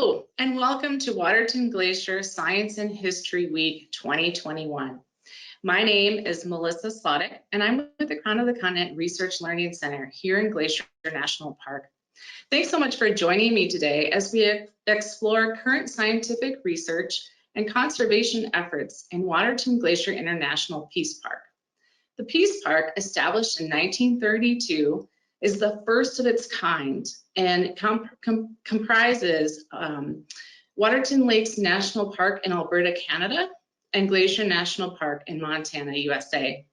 Hello, and welcome to Waterton Glacier Science and History Week 2021. My name is Melissa Slottick, and I'm with the Crown of the Continent Research Learning Center here in Glacier National Park. Thanks so much for joining me today as we explore current scientific research and conservation efforts in Waterton Glacier International Peace Park. The Peace Park, established in 1932, is the first of its kind and comprises Waterton Lakes National Park in Alberta, Canada, and Glacier National Park in Montana, USA.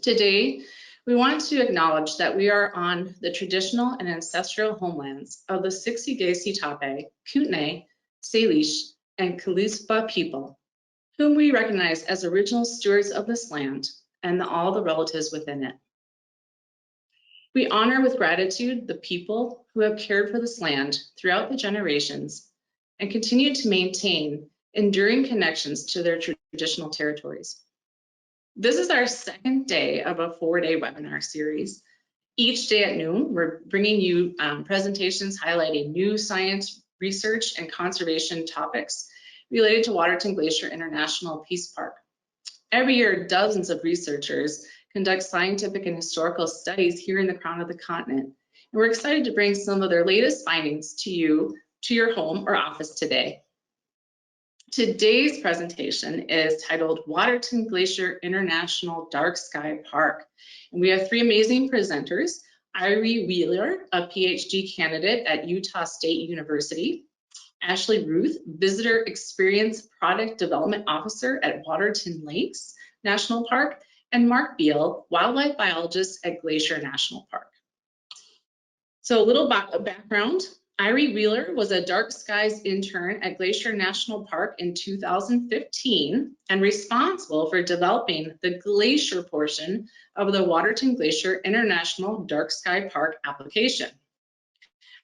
Today, we want to acknowledge that we are on the traditional and ancestral homelands of the Siksika, Kootenai, Salish, and Kalispah people, whom we recognize as original stewards of this land and all the relatives within it. We honor with gratitude the people who have cared for this land throughout the generations and continue to maintain enduring connections to their traditional territories. This is our second day of a 4-day webinar series. Each day at noon, we're bringing you presentations highlighting new science, research, and conservation topics related to Waterton Glacier International Peace Park. Every year, dozens of researchers conduct scientific and historical studies here in the Crown of the Continent. And we're excited to bring some of their latest findings to you, to your home or office today. Today's presentation is titled Waterton Glacier International Dark Sky Park. And we have three amazing presenters: Iree Wheeler, a PhD candidate at Utah State University; Ashley Wruth, Visitor Experience Product Development Officer at Waterton Lakes National Park; and Mark Biel, wildlife biologist at Glacier National Park. So a little background: Iree Wheeler was a dark skies intern at Glacier National Park in 2015 and responsible for developing the glacier portion of the Waterton Glacier International Dark Sky Park application.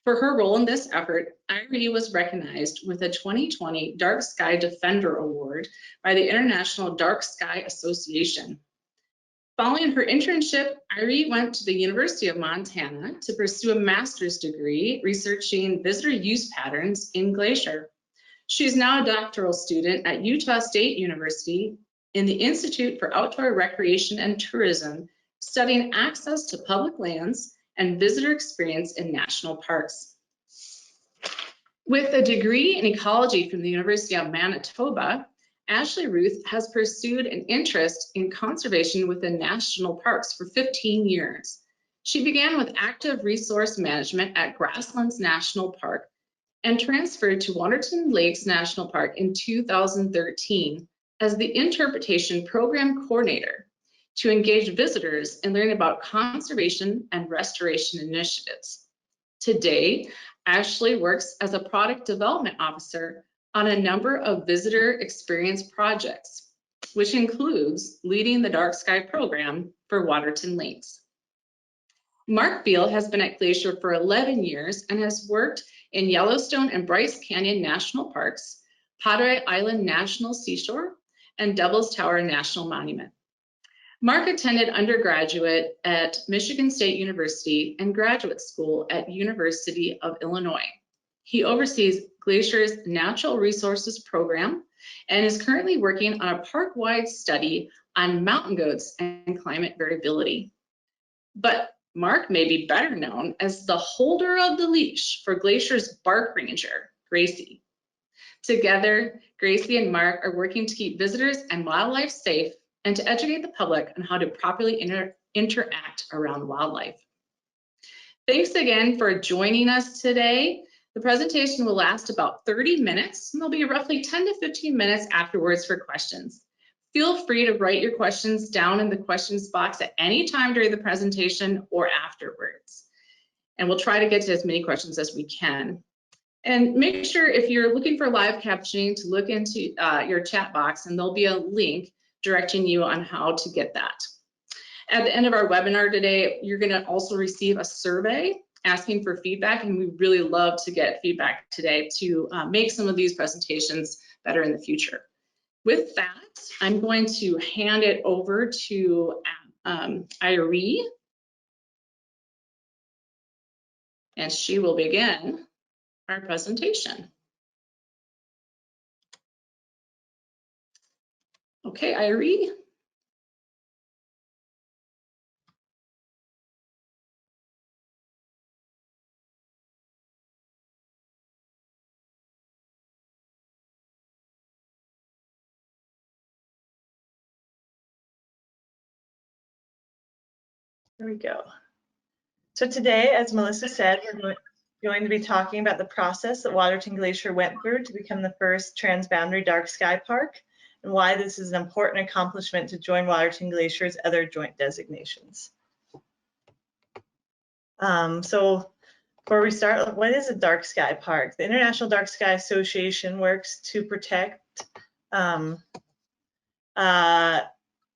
For her role in this effort, Iree was recognized with a 2020 Dark Sky Defender Award by the International Dark Sky Association. Following her internship, Iree went to the University of Montana to pursue a master's degree researching visitor use patterns in glacier. She's now a doctoral student at Utah State University in the Institute for Outdoor Recreation and Tourism, studying access to public lands and visitor experience in national parks. With a degree in ecology from the University of Manitoba, Ashley Wruth has pursued an interest in conservation within national parks for 15 years. She began with active resource management at Grasslands National Park and transferred to Waterton Lakes National Park in 2013 as the Interpretation Program Coordinator to engage visitors and learn about conservation and restoration initiatives. Today, Ashley works as a Product Development Officer on a number of visitor experience projects, which includes leading the Dark Sky program for Waterton Lakes. Mark Biel has been at Glacier for 11 years and has worked in Yellowstone and Bryce Canyon National Parks, Padre Island National Seashore, and Devil's Tower National Monument. Mark attended undergraduate at Michigan State University and graduate school at University of Illinois. He oversees Glacier's Natural Resources Program and is currently working on a park-wide study on mountain goats and climate variability. But Mark may be better known as the holder of the leash for Glacier's Bark Ranger, Gracie. Together, Gracie and Mark are working to keep visitors and wildlife safe and to educate the public on how to properly interact around wildlife. Thanks again for joining us today. The presentation will last about 30 minutes, and there'll be roughly 10 to 15 minutes afterwards for questions. Feel free to write your questions down in the questions box at any time during the presentation or afterwards. And we'll try to get to as many questions as we can. And make sure, if you're looking for live captioning, to look into your chat box, and there'll be a link directing you on how to get that. At the end of our webinar today, you're going to also receive a survey asking for feedback, and we really love to get feedback today to make some of these presentations better in the future. With that, I'm going to hand it over to Iree, and she will begin our presentation. Okay, Iree. There we go. So today, as Melissa said, we're going to be talking about the process that Waterton Glacier went through to become the first transboundary dark sky park, and why this is an important accomplishment to join Waterton Glacier's other joint designations. So before we start, what is a dark sky park? The International Dark Sky Association works to protect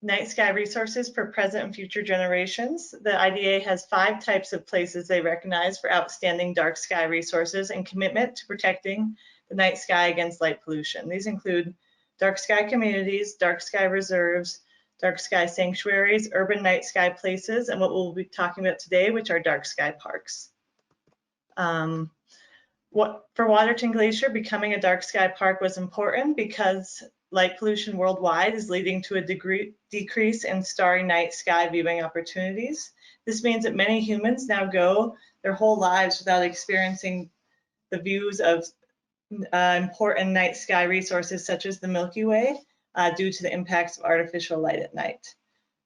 night sky resources for present and future generations. The IDA has 5 types of places they recognize for outstanding dark sky resources and commitment to protecting the night sky against light pollution. These include dark sky communities, dark sky reserves, dark sky sanctuaries, urban night sky places, and what we'll be talking about today, which are dark sky parks. For Waterton Glacier, becoming a dark sky park was important because light pollution worldwide is leading to a decrease in starry night sky viewing opportunities. This means that many humans now go their whole lives without experiencing the views of important night sky resources such as the Milky Way due to the impacts of artificial light at night.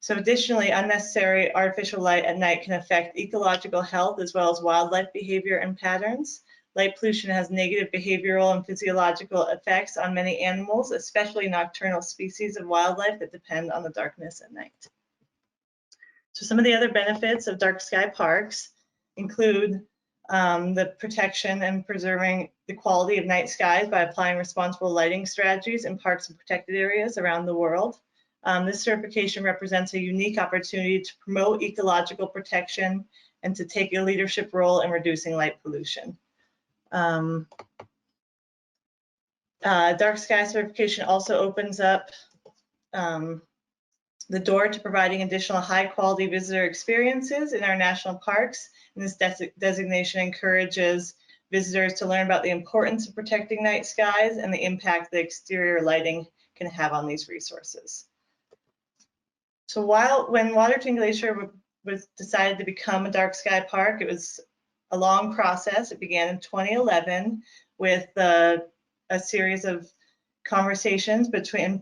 So additionally, unnecessary artificial light at night can affect ecological health as well as wildlife behavior and patterns. Light pollution has negative behavioral and physiological effects on many animals, especially nocturnal species of wildlife that depend on the darkness at night. So some of the other benefits of dark sky parks include the protection and preserving the quality of night skies by applying responsible lighting strategies in parks and protected areas around the world. This certification represents a unique opportunity to promote ecological protection and to take a leadership role in reducing light pollution. Dark sky certification also opens up the door to providing additional high quality visitor experiences in our national parks. And this designation encourages visitors to learn about the importance of protecting night skies and the impact that exterior lighting can have on these resources. So when Waterton Glacier was decided to become a dark sky park, it was a long process. It began in 2011 with a series of conversations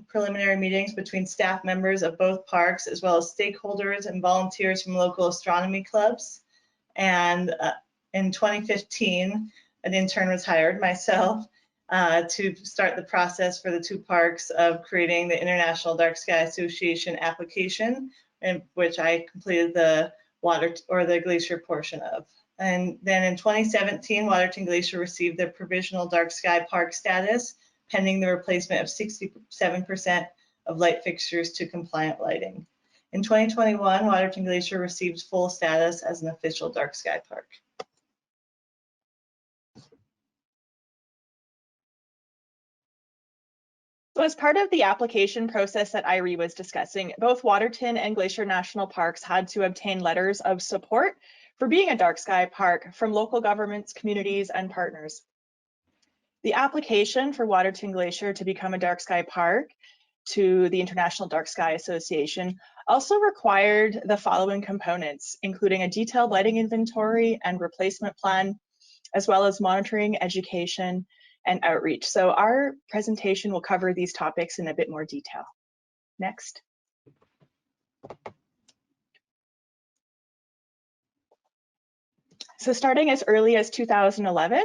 preliminary meetings between staff members of both parks, as well as stakeholders and volunteers from local astronomy clubs. And in 2015, an intern was hired, myself, to start the process for the 2 parks of creating the International Dark Sky Association application, in which I completed the glacier portion of. And then in 2017, Waterton Glacier received their provisional dark sky park status, pending the replacement of 67% of light fixtures to compliant lighting. In 2021, Waterton Glacier received full status as an official dark sky park. So as part of the application process that Iree was discussing, both Waterton and Glacier National Parks had to obtain letters of support for being a dark sky park from local governments, communities, and partners. The application for Waterton Glacier to become a dark sky park to the International Dark Sky Association also required the following components, including a detailed lighting inventory and replacement plan, as well as monitoring, education, and outreach. So our presentation will cover these topics in a bit more detail. Next. So starting as early as 2011,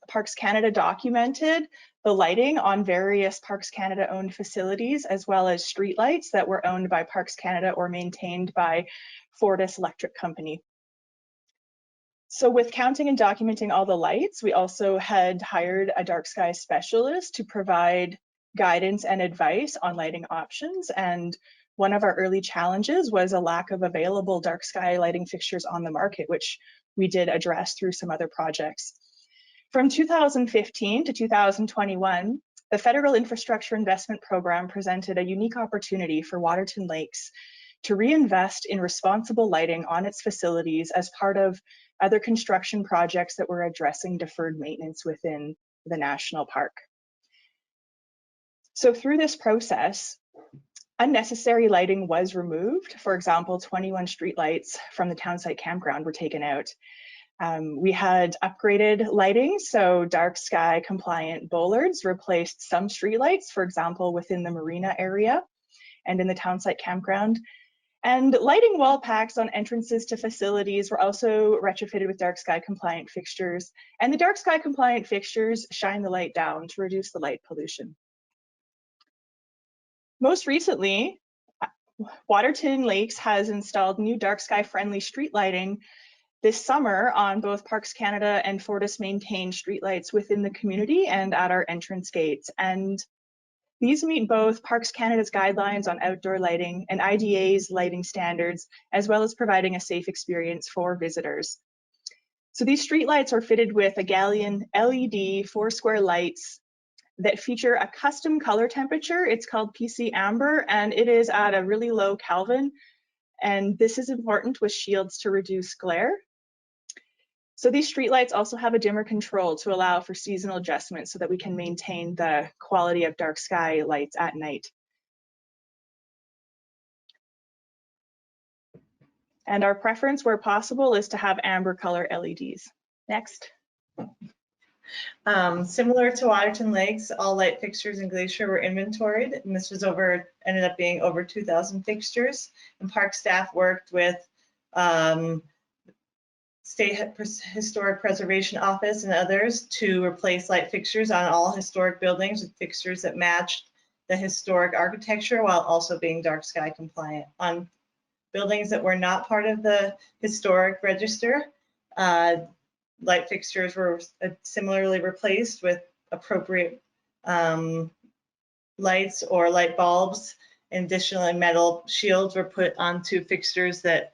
Parks Canada documented the lighting on various Parks Canada owned facilities, as well as streetlights that were owned by Parks Canada or maintained by Fortis Electric Company. So with counting and documenting all the lights, we also had hired a dark sky specialist to provide guidance and advice on lighting options. And one of our early challenges was a lack of available dark sky lighting fixtures on the market, which we did address through some other projects. From 2015 to 2021, the Federal Infrastructure Investment Program presented a unique opportunity for Waterton Lakes to reinvest in responsible lighting on its facilities as part of other construction projects that were addressing deferred maintenance within the national park. So through this process, unnecessary lighting was removed. For example, 21 streetlights from the townsite campground were taken out. We had upgraded lighting, so dark sky compliant bollards replaced some streetlights, for example, within the marina area and in the townsite campground. And lighting wall packs on entrances to facilities were also retrofitted with dark sky compliant fixtures. And the dark sky compliant fixtures shine the light down to reduce the light pollution. Most recently, Waterton Lakes has installed new dark sky friendly street lighting this summer on both Parks Canada and Fortis maintained streetlights within the community and at our entrance gates. And these meet both Parks Canada's guidelines on outdoor lighting and IDA's lighting standards, as well as providing a safe experience for visitors. So these streetlights are fitted with a Gallion LED 4-square lights that feature a custom color temperature. It's called PC Amber, and it is at a really low Kelvin. And this is important with shields to reduce glare. So these streetlights also have a dimmer control to allow for seasonal adjustments so that we can maintain the quality of dark sky lights at night. And our preference where possible is to have amber color LEDs. Next. Similar to Waterton Lakes, all light fixtures in Glacier were inventoried, and this was ended up being over 2,000 fixtures. And park staff worked with State Historic Preservation Office and others to replace light fixtures on all historic buildings with fixtures that matched the historic architecture while also being dark sky compliant. On buildings that were not part of the historic register, light fixtures were similarly replaced with appropriate lights or light bulbs. Additionally, metal shields were put onto fixtures that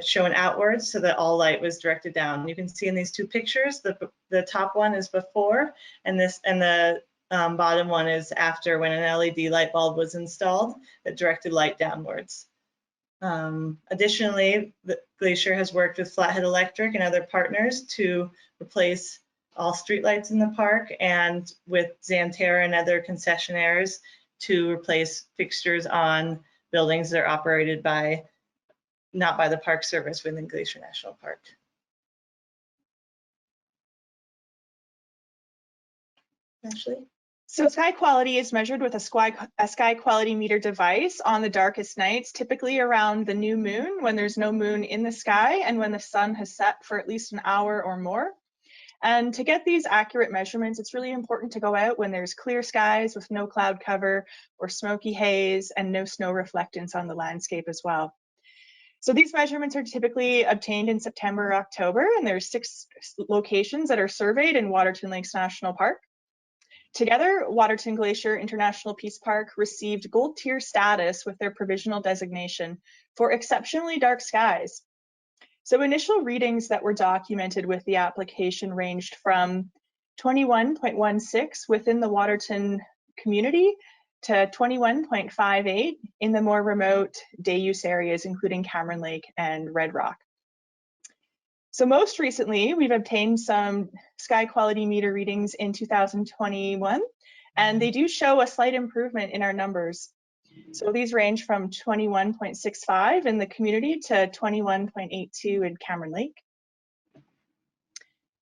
shone outwards so that all light was directed down. You can see in these two pictures, the top one is before, and the bottom one is after, when an LED light bulb was installed that directed light downwards. Additionally, the Glacier has worked with Flathead Electric and other partners to replace all streetlights in the park, and with Xanterra and other concessionaires to replace fixtures on buildings that are operated not by the Park Service within Glacier National Park. Ashley? So sky quality is measured with a sky quality meter device on the darkest nights, typically around the new moon, when there's no moon in the sky and when the sun has set for at least an hour or more. And to get these accurate measurements, it's really important to go out when there's clear skies with no cloud cover or smoky haze and no snow reflectance on the landscape as well. So these measurements are typically obtained in September or October, and there's 6 locations that are surveyed in Waterton Lakes National Park. Together, Waterton Glacier International Peace Park received gold tier status with their provisional designation for exceptionally dark skies. So initial readings that were documented with the application ranged from 21.16 within the Waterton community to 21.58 in the more remote day use areas, including Cameron Lake and Red Rock. So most recently, we've obtained some sky quality meter readings in 2021, and they do show a slight improvement in our numbers. So these range from 21.65 in the community to 21.82 in Cameron Lake.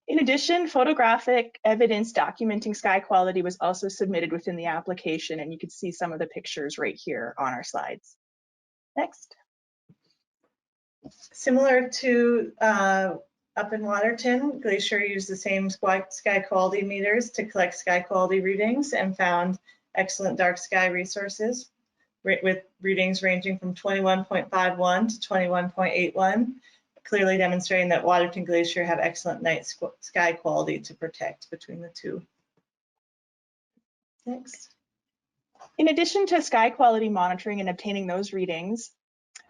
In addition, photographic evidence documenting sky quality was also submitted within the application, and you can see some of the pictures right here on our slides. Next. Similar to up in Waterton, Glacier used the same sky quality meters to collect sky quality readings and found excellent dark sky resources with readings ranging from 21.51 to 21.81, clearly demonstrating that Waterton Glacier have excellent night sky quality to protect between the two. Next. In addition to sky quality monitoring and obtaining those readings,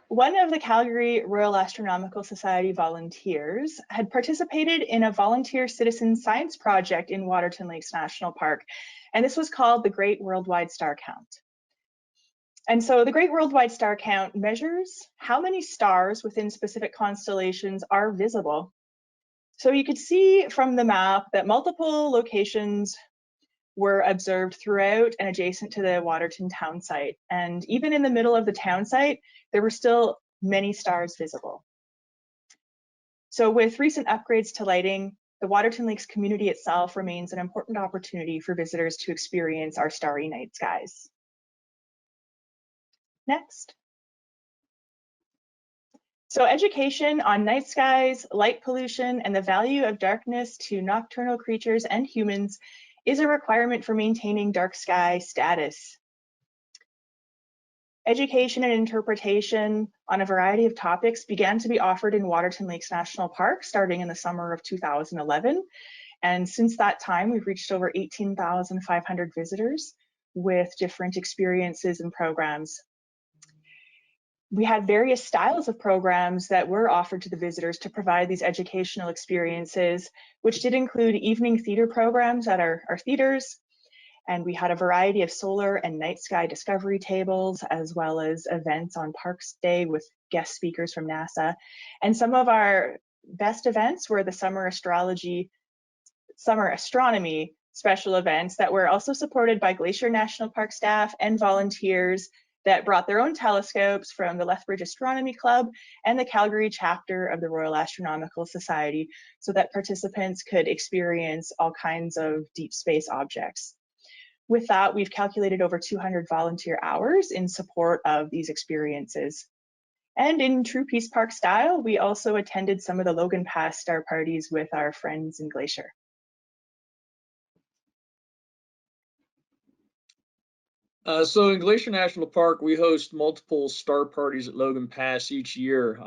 one of the Calgary Royal Astronomical Society volunteers had participated in a volunteer citizen science project in Waterton Lakes National Park, and this was called the Great Worldwide Star Count. And so the Great Worldwide Star Count measures how many stars within specific constellations are visible So you could see from the map that multiple locations were observed throughout and adjacent to the Waterton town site. And even in the middle of the town site, there were still many stars visible. So with recent upgrades to lighting, the Waterton Lakes community itself remains an important opportunity for visitors to experience our starry night skies. Next. So education on night skies, light pollution, and the value of darkness to nocturnal creatures and humans is a requirement for maintaining dark sky status. Education and interpretation on a variety of topics began to be offered in Waterton Lakes National Park starting in the summer of 2011. And since that time, we've reached over 18,500 visitors with different experiences and programs. We had various styles of programs that were offered to the visitors to provide these educational experiences, which did include evening theater programs at our theaters. And we had a variety of solar and night sky discovery tables, as well as events on Parks Day with guest speakers from NASA. And some of our best events were the summer astronomy special events that were also supported by Glacier National Park staff and volunteers that brought their own telescopes from the Lethbridge Astronomy Club and the Calgary chapter of the Royal Astronomical Society, so that participants could experience all kinds of deep space objects. With that, we've calculated over 200 volunteer hours in support of these experiences. And in true Peace Park style, we also attended some of the Logan Pass star parties with our friends in Glacier. So in Glacier National Park, we host multiple star parties at Logan Pass each year,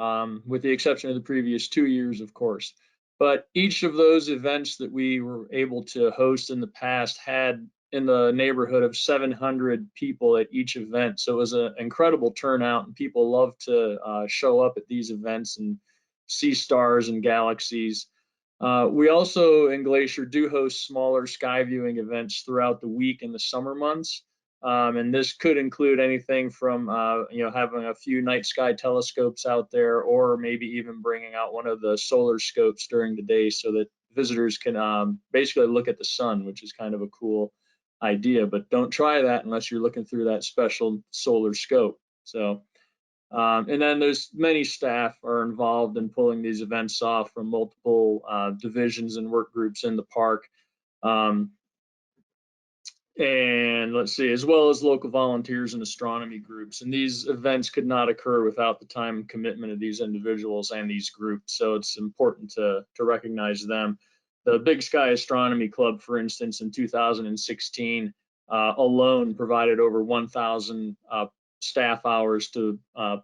with the exception of the previous 2 years, of course. But each of those events that we were able to host in the past had in the neighborhood of 700 people at each event. So it was an incredible turnout, and people love to show up at these events and see stars and galaxies. We also in Glacier do host smaller sky viewing events throughout the week in the summer months. And this could include anything from having a few night sky telescopes out there, or maybe even bringing out one of the solar scopes during the day so that visitors can basically look at the sun, which is kind of a cool idea. But don't try that unless you're looking through that special solar scope. So and then there's many staff are involved in pulling these events off from multiple divisions and work groups in the park. And let's see, as well as local volunteers and astronomy groups. And these events could not occur without the time and commitment of these individuals and these groups. So it's important to recognize them. The Big Sky Astronomy Club, for instance, in 2016 alone provided over 1,000 staff hours to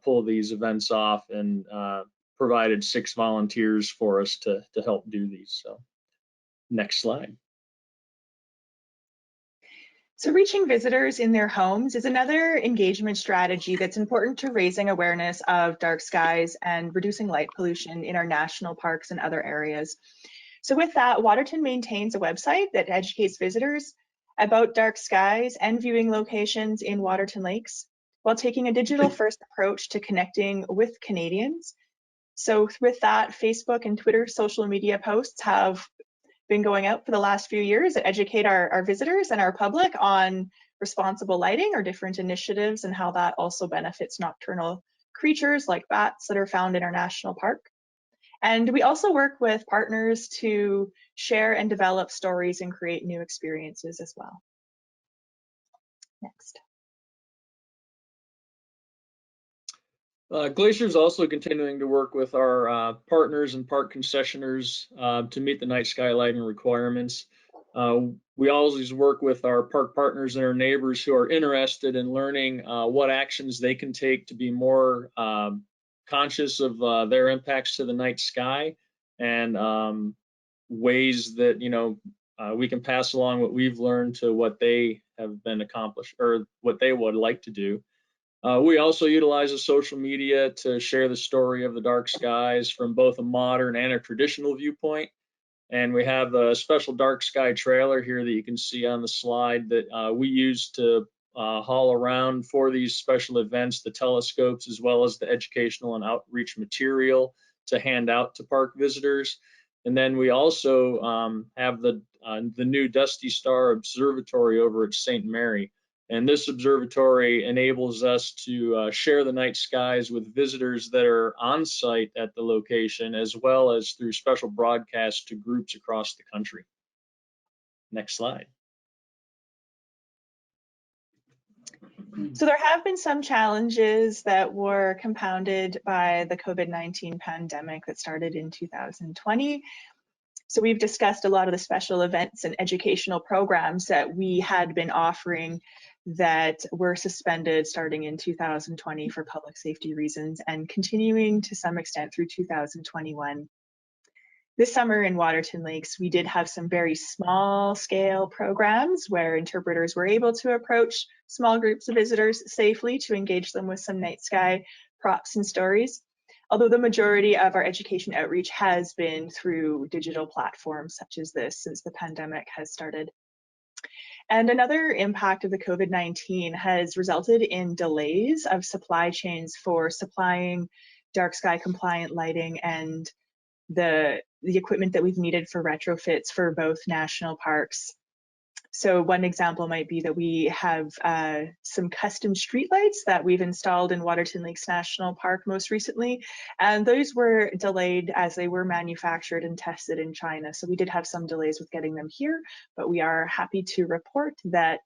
pull these events off, and provided 6 volunteers for us to help do these. So next slide. So reaching visitors in their homes is another engagement strategy that's important to raising awareness of dark skies and reducing light pollution in our national parks and other areas. So with that, Waterton maintains a website that educates visitors about dark skies and viewing locations in Waterton Lakes, while taking a digital-first approach to connecting with Canadians. So with that, Facebook and Twitter social media posts have been going out for the last few years that educate our visitors and our public on responsible lighting or different initiatives, and how that also benefits nocturnal creatures like bats that are found in our national park. And we also work with partners to share and develop stories and create new experiences as well. Next. Glacier is also continuing to work with our partners and park concessioners to meet the night sky lighting requirements. We always work with our park partners and our neighbors who are interested in learning what actions they can take to be more conscious of their impacts to the night sky, and ways that we can pass along what we've learned to what they have been accomplished, or what they would like to do. We also utilize the social media to share the story of the dark skies from both a modern and a traditional viewpoint. And we have a special dark sky trailer here that you can see on the slide that we use to haul around for these special events, the telescopes, as well as the educational and outreach material to hand out to park visitors. And then we also have the new Dusty Star Observatory over at St. Mary. And this observatory enables us to share the night skies with visitors that are on site at the location, as well as through special broadcasts to groups across the country. Next slide. So there have been some challenges that were compounded by the COVID-19 pandemic that started in 2020. So we've discussed a lot of the special events and educational programs that we had been offering that were suspended starting in 2020 for public safety reasons and continuing to some extent through 2021. This summer in Waterton Lakes, we did have some very small scale programs where interpreters were able to approach small groups of visitors safely to engage them with some night sky props and stories. Although the majority of our education outreach has been through digital platforms such as this since the pandemic has started. And another impact of the COVID-19 has resulted in delays of supply chains for supplying dark sky compliant lighting and the equipment that we've needed for retrofits for both national parks. So one example might be that we have some custom streetlights that we've installed in Waterton Lakes National Park most recently, and those were delayed as they were manufactured and tested in China. So we did have some delays with getting them here, but we are happy to report that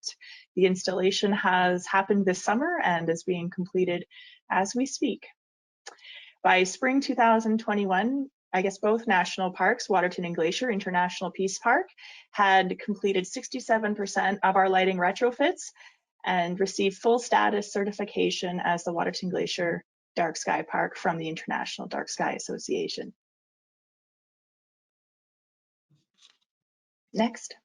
the installation has happened this summer and is being completed as we speak. By spring 2021, I guess both national parks, Waterton and Glacier International Peace Park, had completed 67% of our lighting retrofits and received full status certification as the Waterton Glacier Dark Sky Park from the International Dark Sky Association. Next.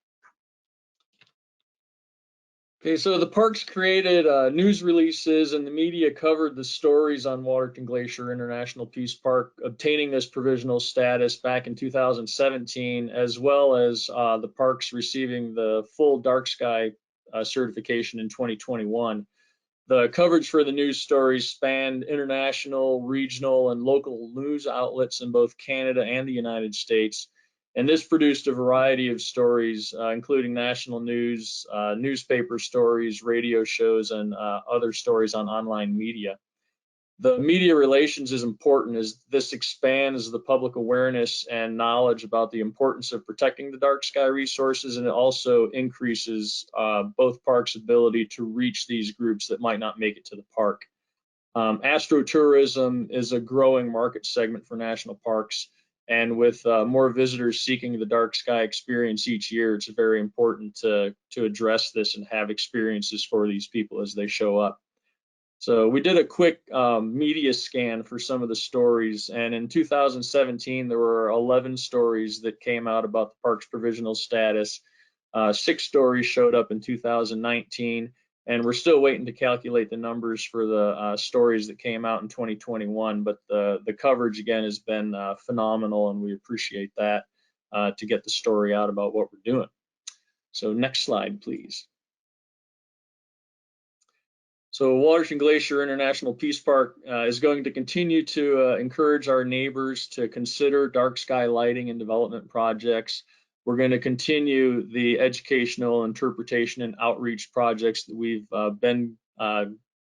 Okay, so the parks created news releases and the media covered the stories on Waterton Glacier International Peace Park obtaining this provisional status back in 2017, as well as the parks receiving the full dark sky certification in 2021. The coverage for the news stories spanned international, regional, and local news outlets in both Canada and the United States. And this produced a variety of stories, including national news, newspaper stories, radio shows, and other stories on online media. The media relations is important as this expands the public awareness and knowledge about the importance of protecting the dark sky resources, and it also increases both parks' ability to reach these groups that might not make it to the park. Astrotourism is a growing market segment for national parks. And with more visitors seeking the dark sky experience each year, it's very important to address this and have experiences for these people as they show up. So we did a quick media scan for some of the stories. And in 2017, there were 11 stories that came out about the park's provisional status. 6 stories showed up in 2019. And we're still waiting to calculate the numbers for the stories that came out in 2021, but the coverage again has been phenomenal, and we appreciate that to get the story out about what we're doing. So next slide, please. So Waterton Glacier International Peace Park is going to continue to encourage our neighbors to consider dark sky lighting and development projects. We're going to continue the educational, interpretation, and outreach projects that we've been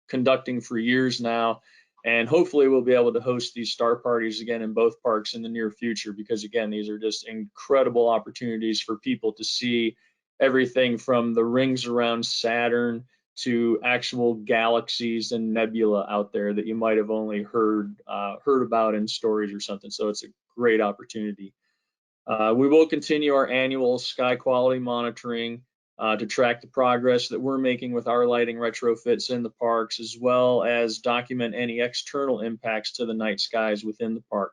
conducting for years now. And hopefully we'll be able to host these star parties again in both parks in the near future, because again, these are just incredible opportunities for people to see everything from the rings around Saturn to actual galaxies and nebula out there that you might have only heard about in stories or something. So it's a great opportunity. We will continue our annual sky quality monitoring to track the progress that we're making with our lighting retrofits in the parks, as well as document any external impacts to the night skies within the park.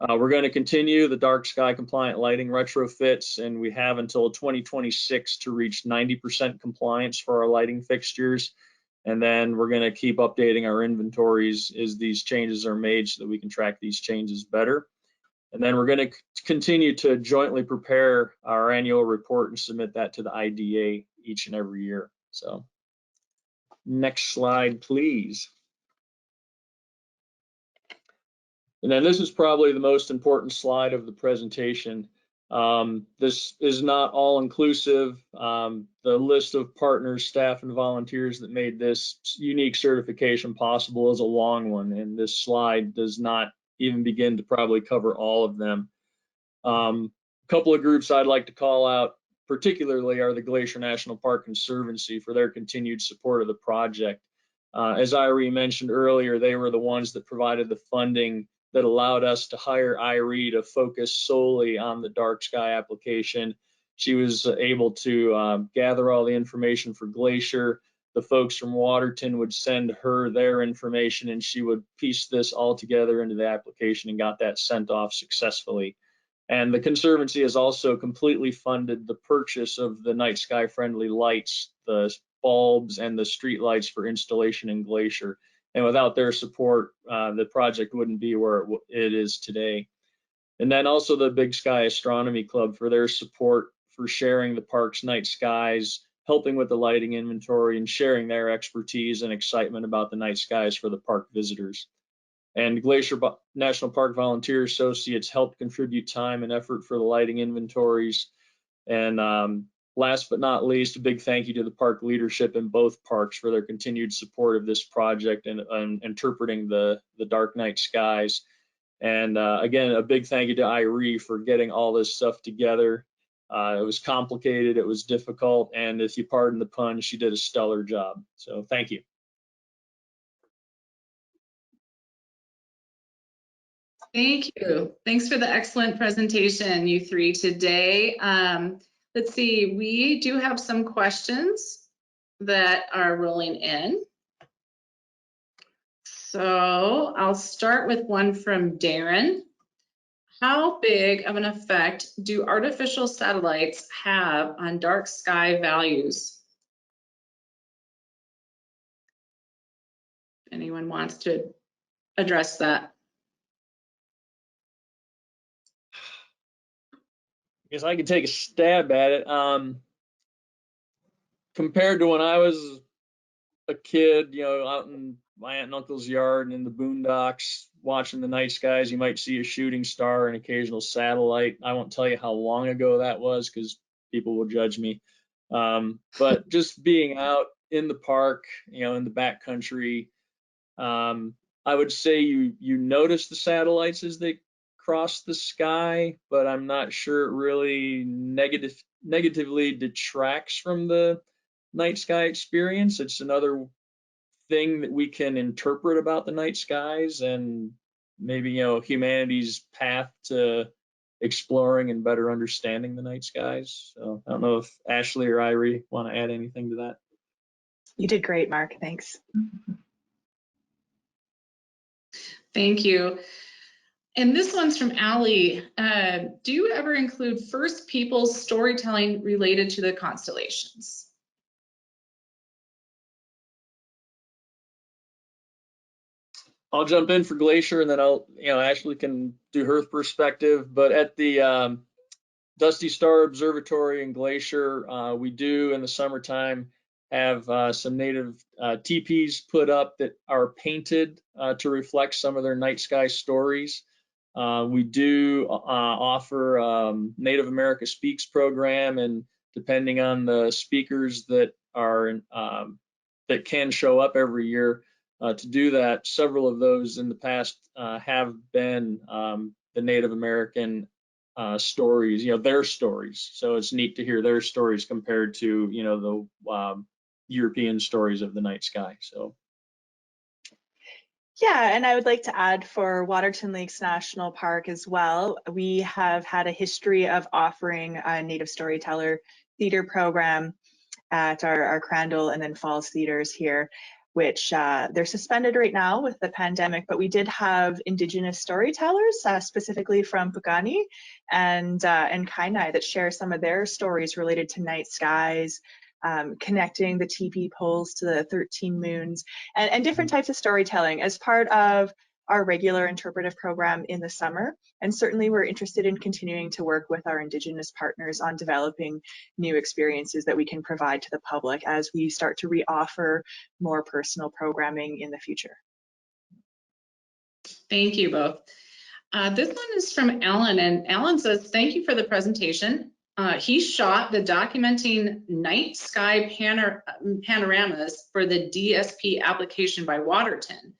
We're going to continue the dark sky compliant lighting retrofits, and we have until 2026 to reach 90% compliance for our lighting fixtures. And then we're going to keep updating our inventories as these changes are made so that we can track these changes better. And then we're going to continue to jointly prepare our annual report and submit that to the IDA each and every year. So next slide, please. And then this is probably the most important slide of the presentation. This is not all inclusive. The list of partners, staff, and volunteers that made this unique certification possible is a long one, and this slide does not even begin to probably cover all of them. A couple of groups I'd like to call out particularly are the Glacier National Park Conservancy for their continued support of the project. As Iree mentioned earlier, they were the ones that provided the funding that allowed us to hire Iree to focus solely on the dark sky application. She was able to gather all the information for Glacier. The folks from Waterton would send her their information, and she would piece this all together into the application and got that sent off successfully. And the Conservancy has also completely funded the purchase of the night sky friendly lights, the bulbs, and the street lights for installation in Glacier. And without their support, the project wouldn't be where it is today. And then also the Big Sky Astronomy Club for their support for sharing the park's night skies, helping with the lighting inventory, and sharing their expertise and excitement about the night skies for the park visitors. And Glacier National Park Volunteer Associates helped contribute time and effort for the lighting inventories. And last but not least, a big thank you to the park leadership in both parks for their continued support of this project and interpreting the dark night skies. And again, a big thank you to Iree for getting all this stuff together. It was complicated, it was difficult, and if you pardon the pun, she did a stellar job. So thank you. Thank you. Thanks for the excellent presentation, you three, today. Let's see, we do have some questions that are rolling in. So I'll start with one from Darren. How big of an effect do artificial satellites have on dark sky values? Anyone wants to address that? I guess I could take a stab at it. Compared to when I was a kid, you know, out in my aunt and uncle's yard and in the boondocks, watching the night skies, you might see a shooting star, an occasional satellite. I won't tell you how long ago that was because people will judge me. But just being out in the park, you know, in the backcountry, I would say you notice the satellites as they cross the sky, but I'm not sure it really negatively detracts from the night sky experience. It's another thing that we can interpret about the night skies and maybe, you know, humanity's path to exploring and better understanding the night skies. So I don't know if Ashley or Iree want to add anything to that. You did great, Mark. Thanks. Thank you. And this one's from Allie. Do you ever include First Peoples storytelling related to the constellations? I'll jump in for Glacier and then Ashley can do her perspective. But at the Dusty Star Observatory in Glacier, we do in the summertime have some native teepees put up that are painted to reflect some of their night sky stories. We do offer Native America Speaks program, and depending on the speakers that are that can show up every year to do that, several of those in the past have been the Native American stories, you know, their stories. So it's neat to hear their stories compared to, you know, the European stories of the night sky. So. Yeah, and I would like to add for Waterton Lakes National Park as well, we have had a history of offering a Native Storyteller theater program at our Crandall and then Falls theaters here, which they're suspended right now with the pandemic, but we did have Indigenous storytellers, specifically from Pukani and Kainai, that share some of their stories related to night skies, connecting the teepee poles to the 13 moons, and different types of storytelling as part of our regular interpretive program in the summer. And certainly we're interested in continuing to work with our Indigenous partners on developing new experiences that we can provide to the public as we start to reoffer more personal programming in the future. Thank you both. This one is from Alan, and Alan says, thank you for the presentation. He shot the documenting night sky panoramas for the DSP application by Waterton.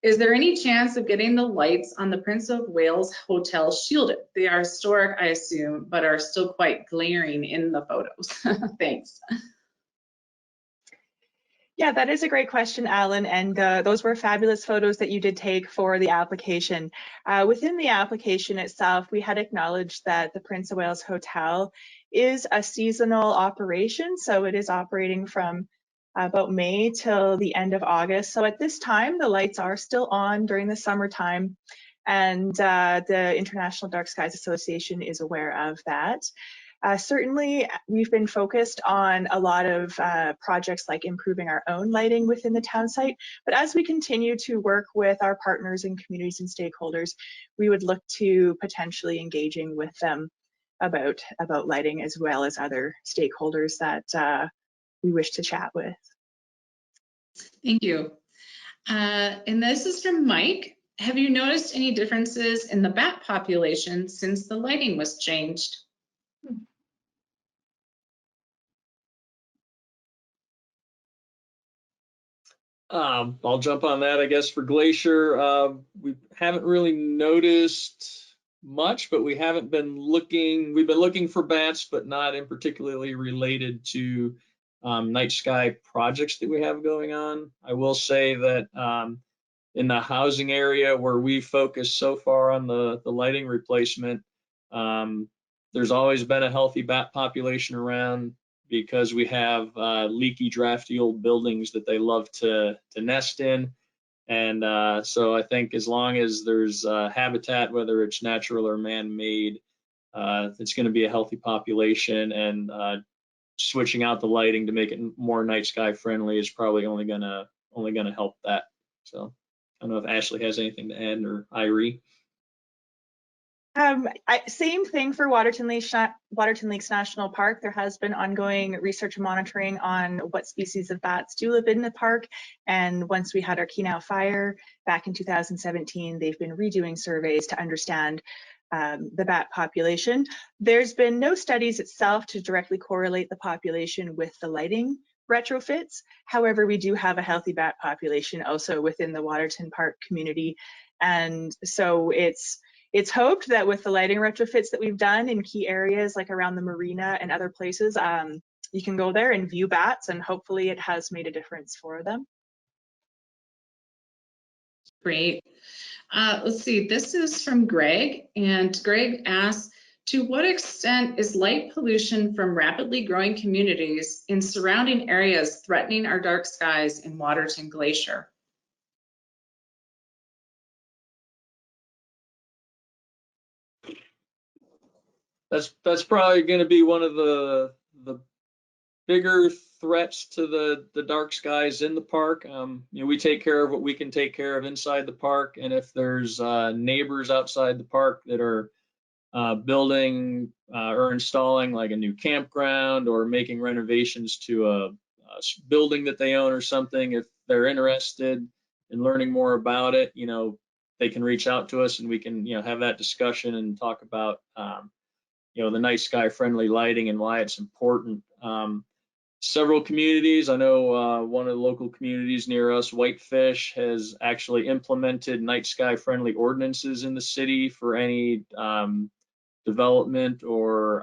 Is there any chance of getting the lights on the Prince of Wales Hotel shielded? They are historic, I assume, but are still quite glaring in the photos. Thanks. Yeah, that is a great question, Alan, and those were fabulous photos that you did take for the application. Within the application itself, we had acknowledged that the Prince of Wales Hotel is a seasonal operation, so it is operating from about May till the end of August. So at this time, the lights are still on during the summertime, and the International Dark Skies Association is aware of that. Certainly, we've been focused on a lot of projects like improving our own lighting within the town site, but as we continue to work with our partners and communities and stakeholders, we would look to potentially engaging with them about lighting, as well as other stakeholders that we wish to chat with. Thank you. And this is from Mike. Have you noticed any differences in the bat population since the lighting was changed? I'll jump on that, I guess, for Glacier. We haven't really noticed much, but we haven't been looking. We've been looking for bats, but not in particularly related to night sky projects that we have going on. I will say that in the housing area where we focus so far on the lighting replacement, there's always been a healthy bat population around, because we have leaky, drafty old buildings that they love to nest in. And so I think as long as there's habitat, whether it's natural or man-made, it's going to be a healthy population, and switching out the lighting to make it more night sky friendly is probably only gonna help that. So I don't know if Ashley has anything to add, or Iree. Same thing for Waterton Lakes National Park. There has been ongoing research and monitoring on what species of bats do live in the park. And once we had our Kenow fire back in 2017, they've been redoing surveys to understand the bat population. There's been no studies itself to directly correlate the population with the lighting retrofits. However, we do have a healthy bat population also within the Waterton Park community. And so it's hoped that with the lighting retrofits that we've done in key areas like around the marina and other places, you can go there and view bats, and hopefully it has made a difference for them. Great. Let's see, this is from Greg, and Greg asks, to what extent is light pollution from rapidly growing communities in surrounding areas threatening our dark skies in Waterton Glacier? That's probably going to be one of the bigger threats to the dark skies in the park. We take care of what we can take care of inside the park, and if there's neighbors outside the park that are building or installing like a new campground or making renovations to a building that they own or something, if they're interested in learning more about it, they can reach out to us, and we can have that discussion and talk about the night sky friendly lighting and why it's important. Several communities, I know one of the local communities near us, Whitefish, has actually implemented night sky friendly ordinances in the city for any development or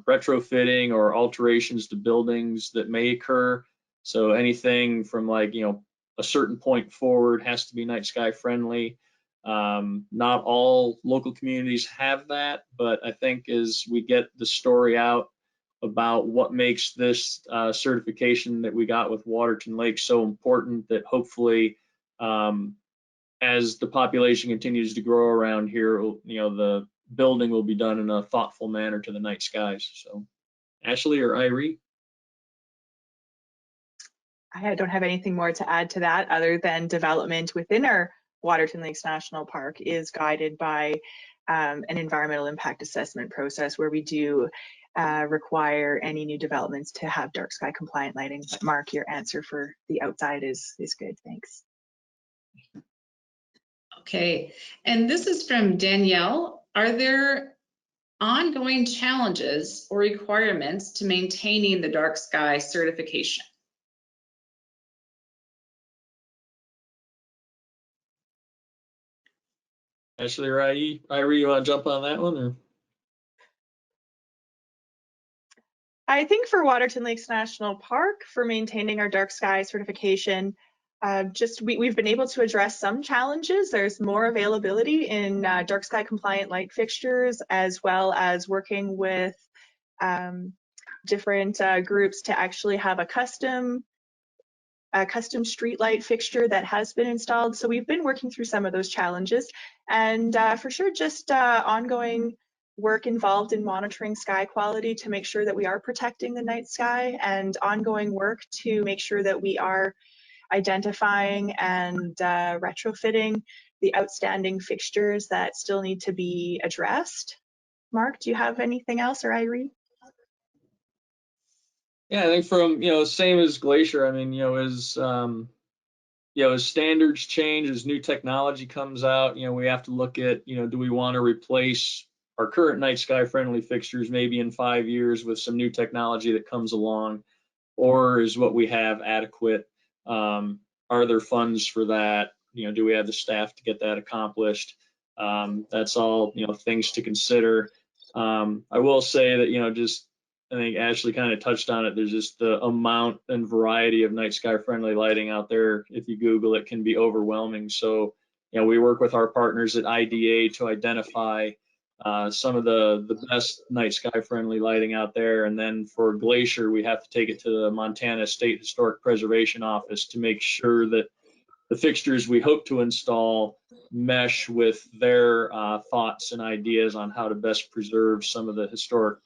retrofitting or alterations to buildings that may occur. So anything from a certain point forward has to be night sky friendly. Not all local communities have that, but I think as we get the story out about what makes this certification that we got with Waterton Lake so important, that hopefully as the population continues to grow around here, the building will be done in a thoughtful manner to the night skies. So Ashley or Iree? I don't have anything more to add to that other than development within our Waterton Lakes National Park is guided by an environmental impact assessment process where we do require any new developments to have dark sky compliant lighting. But Mark, your answer for the outside is good, thanks. Okay, and this is from Danielle. Are there ongoing challenges or requirements to maintaining the dark sky certification? Ashley or Iree, you want to jump on that one? Or? I think for Waterton Lakes National Park, for maintaining our dark sky certification, we've been able to address some challenges. There's more availability in dark sky compliant light fixtures, as well as working with different groups to actually have a custom street light fixture that has been installed. So we've been working through some of those challenges, and for sure just ongoing work involved in monitoring sky quality to make sure that we are protecting the night sky, and ongoing work to make sure that we are identifying and retrofitting the outstanding fixtures that still need to be addressed. Mark, do you have anything else, or Iree? Yeah, I think from, same as Glacier, I mean, as standards change, as new technology comes out, we have to look at, do we want to replace our current night sky friendly fixtures maybe in 5 years with some new technology that comes along, or is what we have adequate? Are there funds for that? Do we have the staff to get that accomplished? That's all, things to consider. I will say that, I think Ashley kind of touched on it. There's just the amount and variety of night sky friendly lighting out there. If you Google it, can be overwhelming. So, we work with our partners at IDA to identify some of the best night sky friendly lighting out there. And then for Glacier, we have to take it to the Montana State Historic Preservation Office to make sure that the fixtures we hope to install mesh with their thoughts and ideas on how to best preserve some of the historic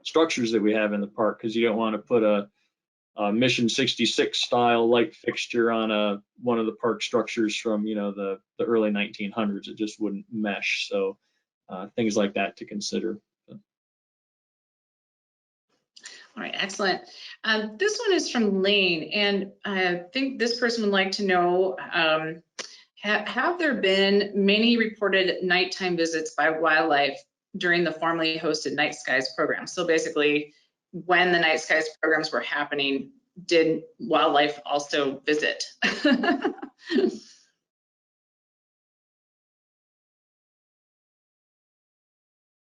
structures that we have in the park, because you don't want to put a Mission 66 style light fixture on one of the park structures from the early 1900s. It just wouldn't mesh. So things like that to consider. All right, excellent. This one is from Lane, and I think this person would like to know, have there been many reported nighttime visits by wildlife during the formerly hosted Night Skies program? So basically, when the Night Skies programs were happening, did wildlife also visit?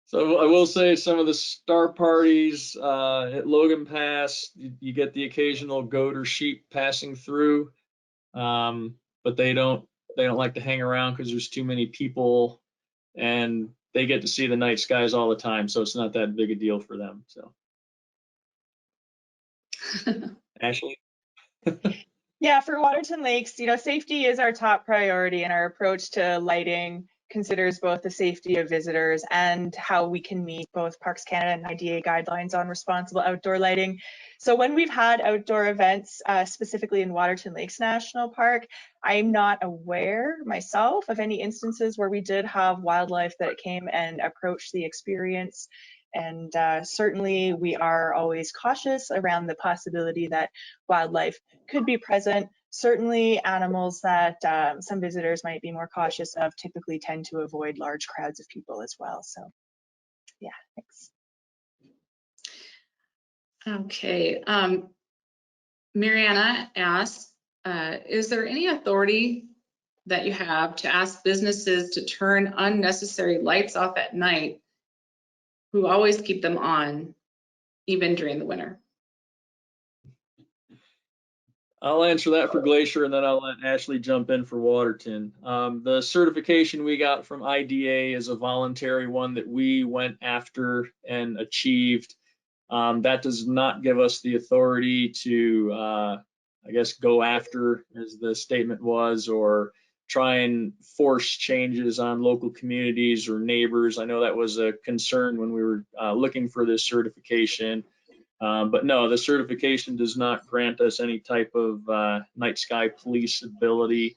So I will say some of the star parties at Logan Pass, you get the occasional goat or sheep passing through, but they don't like to hang around because there's too many people, and they get to see the night skies all the time, so it's not that big a deal for them. So, Ashley. Yeah, for Waterton Lakes, safety is our top priority, and our approach to lighting considers both the safety of visitors and how we can meet both Parks Canada and IDA guidelines on responsible outdoor lighting. So when we've had outdoor events, specifically in Waterton Lakes National Park, I'm not aware myself of any instances where we did have wildlife that came and approached the experience. And certainly we are always cautious around the possibility that wildlife could be present. Certainly animals that some visitors might be more cautious of typically tend to avoid large crowds of people as well. So yeah, thanks. Okay, Mariana asks, is there any authority that you have to ask businesses to turn unnecessary lights off at night who always keep them on, even during the winter? I'll answer that for Glacier, and then I'll let Ashley jump in for Waterton. The certification we got from IDA is a voluntary one that we went after and achieved. That does not give us the authority to, I guess, go after, as the statement was, or try and force changes on local communities or neighbors. I know that was a concern when we were looking for this certification. But no, the certification does not grant us any type of night sky police ability.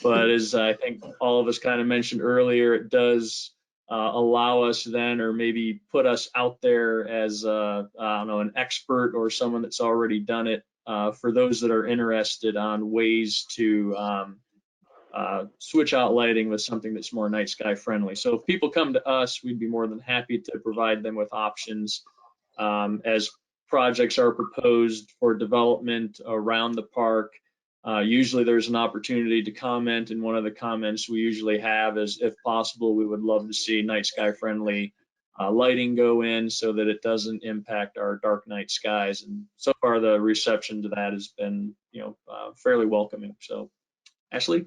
But as I think all of us kind of mentioned earlier, it does allow us then, or maybe put us out there as I don't know, an expert or someone that's already done it, for those that are interested on ways to switch out lighting with something that's more night sky friendly. So if people come to us, we'd be more than happy to provide them with options as projects are proposed for development around the park. Usually there's an opportunity to comment, and one of the comments we usually have is, if possible, we would love to see night sky friendly lighting go in so that it doesn't impact our dark night skies. And so far the reception to that has been, fairly welcoming. So, Ashley?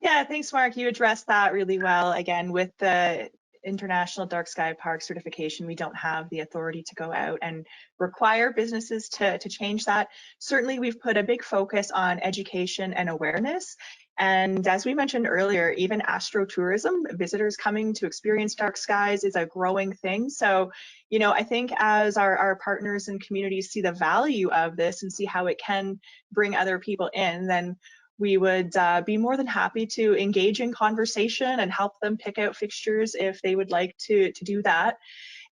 Yeah, thanks, Mark. You addressed that really well. Again, with the International Dark Sky Park certification, we don't have the authority to go out and require businesses to change that. Certainly, we've put a big focus on education and awareness. And as we mentioned earlier, even astrotourism, visitors coming to experience dark skies, is a growing thing. So, I think as our partners and communities see the value of this and see how it can bring other people in, then we would be more than happy to engage in conversation and help them pick out fixtures if they would like to do that.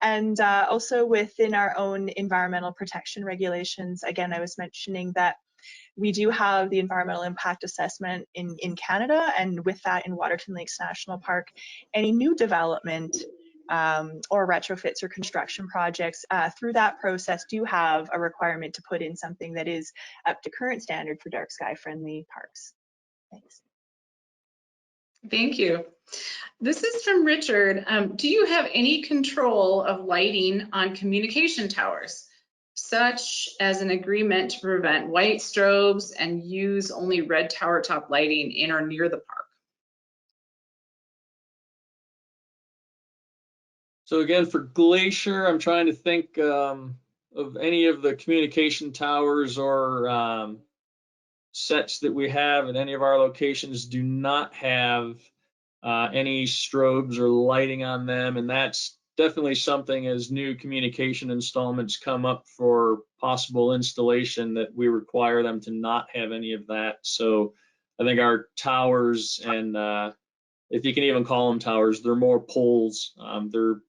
And also within our own environmental protection regulations, again, I was mentioning that we do have the environmental impact assessment in Canada, and with that in Waterton Lakes National Park, any new development or retrofits or construction projects through that process do have a requirement to put in something that is up to current standard for dark sky friendly parks. Thanks. Thank you. This is from Richard. Do you have any control of lighting on communication towers, such as an agreement to prevent white strobes and use only red tower top lighting in or near the park? So again, for Glacier, I'm trying to think of any of the communication towers or sets that we have at any of our locations do not have any strobes or lighting on them. And that's definitely something, as new communication installments come up for possible installation, that we require them to not have any of that. So I think our towers, and if you can even call them towers, they're more poles. They're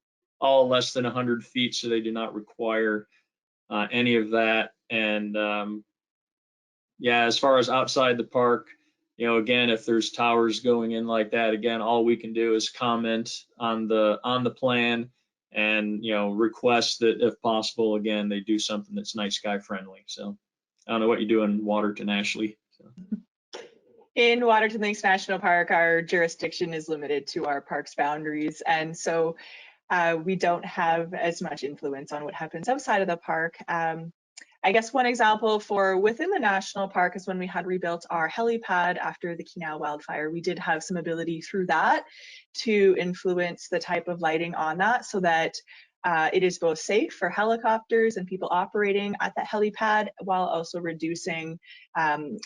all less than 100 feet, so they do not require any of that. And yeah, as far as outside the park, again, if there's towers going in like that, again, all we can do is comment on the plan and request that, if possible, again, they do something that's night sky friendly. So I don't know what you do in Waterton, Ashley. So. In Waterton Lakes National Park, our jurisdiction is limited to our park's boundaries, and so we don't have as much influence on what happens outside of the park. I guess one example for within the national park is when we had rebuilt our helipad after the Kenau wildfire. We did have some ability through that to influence the type of lighting on that, so that it is both safe for helicopters and people operating at that helipad, while also reducing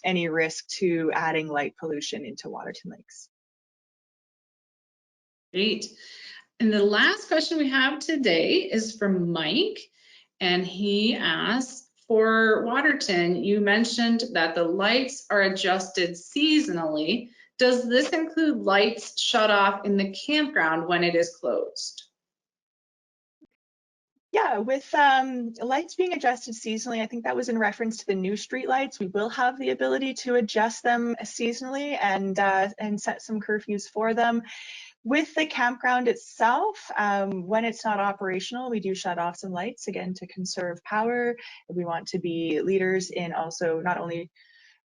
any risk to adding light pollution into Waterton Lakes. Great. And the last question we have today is from Mike, and he asks, for Waterton, you mentioned that the lights are adjusted seasonally. Does this include lights shut off in the campground when it is closed? Yeah, with lights being adjusted seasonally, I think that was in reference to the new street lights. We will have the ability to adjust them seasonally and set some curfews for them. With the campground itself, when it's not operational, we do shut off some lights, again, to conserve power. We want to be leaders in also not only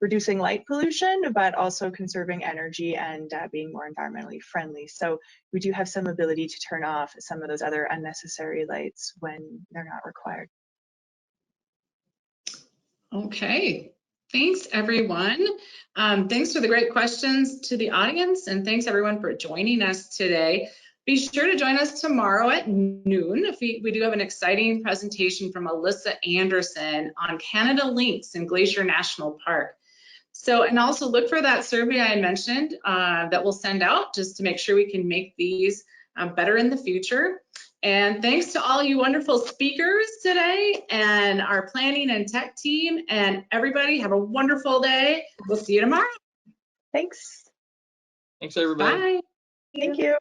reducing light pollution, but also conserving energy and being more environmentally friendly. So we do have some ability to turn off some of those other unnecessary lights when they're not required. Okay. Thanks, everyone. Thanks for the great questions to the audience, and thanks everyone for joining us today. Be sure to join us tomorrow at noon. We do have an exciting presentation from Alyssa Anderson on Canada Lynx in Glacier National Park. So, and also look for that survey I mentioned that we'll send out just to make sure we can make these better in the future. And thanks to all you wonderful speakers today and our planning and tech team, and everybody have a wonderful day. We'll see you tomorrow. Thanks. Thanks, everybody. Bye. Thank you.